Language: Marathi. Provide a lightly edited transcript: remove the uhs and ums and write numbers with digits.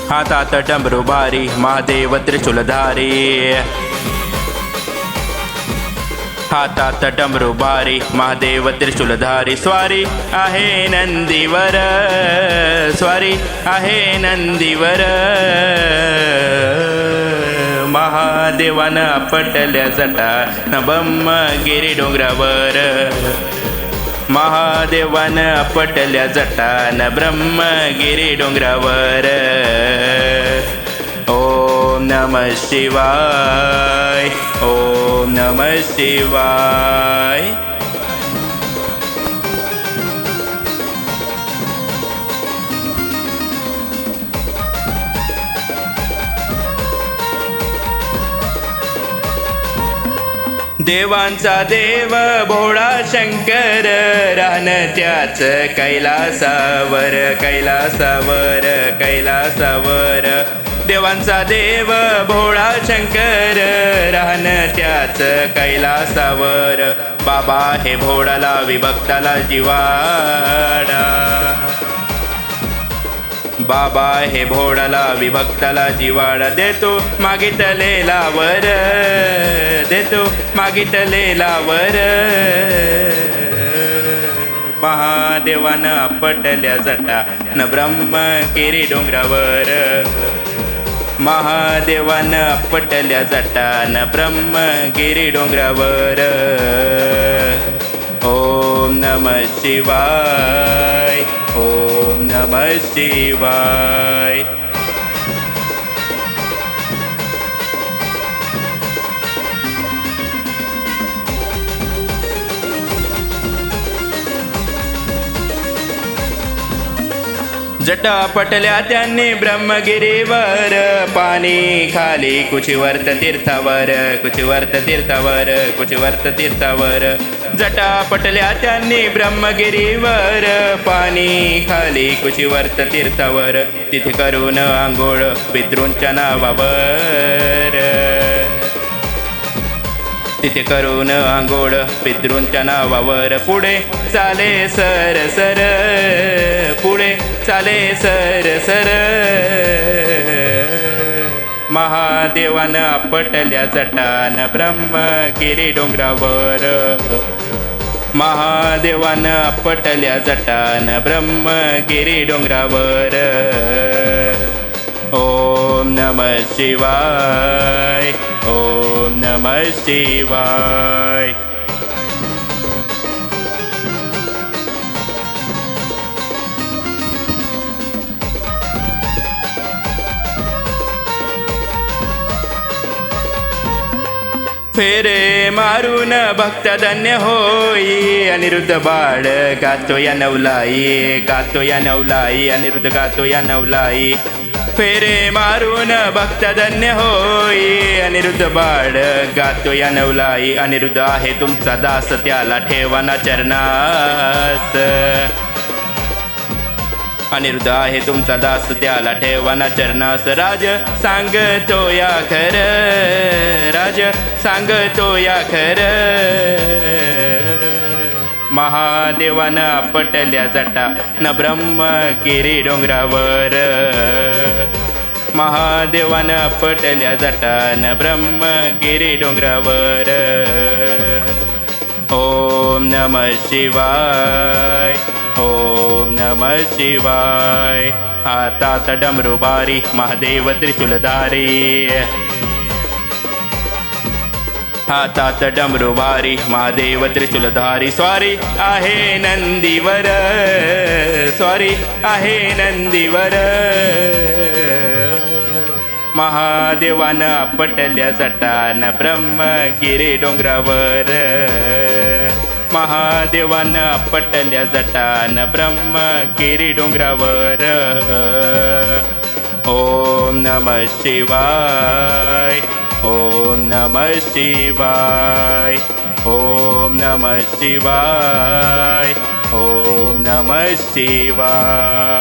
हातात डमरुबारी महादेव त्रिशूलधारी, हातात डमरुबारी महादेव त्रिशूलधारी. स्वारी आहे नंदीवर, स्वारी आहे नंदीवर. महादेवानं आपटल्या जटा न ब्रह्मगिरी डोंगरावर. महादेवानं आपटल्या जटा न ब्रह्मगिरी डोंगरावर. ओम नमः शिवाय, ओम नमः शिवाय. देवांचा देव भोळा शंकर, राहन त्याच कैलासावर, कैलासावर, कैलासावर. देवांचा देव भोळा शंकर, राहन त्याच कैलासावर. बाबा हे भोळाला विभक्ताला जिवाडा, बाबा हे भोळाला विभक्ताला जिवाडा. देतो मागितलेला वर, देतो मागितलेला वर. महादेवानं आपटल्या जटा न ब्रह्मगिरी डोंगरावर. महादेवानं आपटल्या जटा न ब्रह्मगिरी डोंगरावर. ओम नमः शिवाय, ओम नमः शिवाय. जटा पटल्या त्यांनी ब्रह्मगिरीवर, पाणी खाली कुचिवर्त तीर्थावर, कुचिवर्त तीर्थावर, कुचिवर्त तीर्थावर. जटा पटल्या त्यांनी ब्रह्मगिरीवर, पाणी खाली कुचिवर्त तीर्थावर. तिथे करून आंघोळ पितृंच्या नावावर, तिथे करून आंघोळ पितृंच्या नावावर. पुढे चाले सर सर, पुढे चाले सर सर. महादेवानं आपटल्या जटा न ब्रह्मगिरी डोंगरावर. महादेवानं आपटल्या जटा न ब्रह्मगिरी डोंगरावर. ओम नमः शिवाय, ओम नमः शिवाय. फेरे मारून भक्त धन्य होई, अनिरुद्ध बाळ गातो या नवलाई, गातो या नवलाई, अनिरुद्ध गातो या नवलाई. फेरे मारून भक्त धन्य होई, अनिरुद्ध बाळ गातो या नवलाई. अनिरुद्ध आहे तुमचा दास, त्याला ठेवाना चरणास. अनिरुद्ध आहे तुमचा दास, त्याला ठेवाना चरणास. राज सांगतो या खर, राज सांगतो या खर. महादेवानं आपटल्या जटा न ब्रह्मगिरी डोंगरावर. महादेवानं आपटल्या जटा न ब्रह्मगिरी डोंगरावर. ओम नमः शिवाय, ओम नमः शिवाय. हातात डमरुबारी महादेव त्रिशूलधारी, हातात डमरुबारी महादेव त्रिशूलधारी. स्वारी आहे नंदीवर, स्वारी आहे नंदीवर. महादेवानं आपटल्या जटा न ब्रह्मगिरी डोंगरावर. महादेवानं आपटल्या जटा न ब्रह्मगिरी डोंगरावर. ओम नमः शिवाय, ओम नमः शिवाय, ओम नमः शिवाय, ओम नमः शिवाय.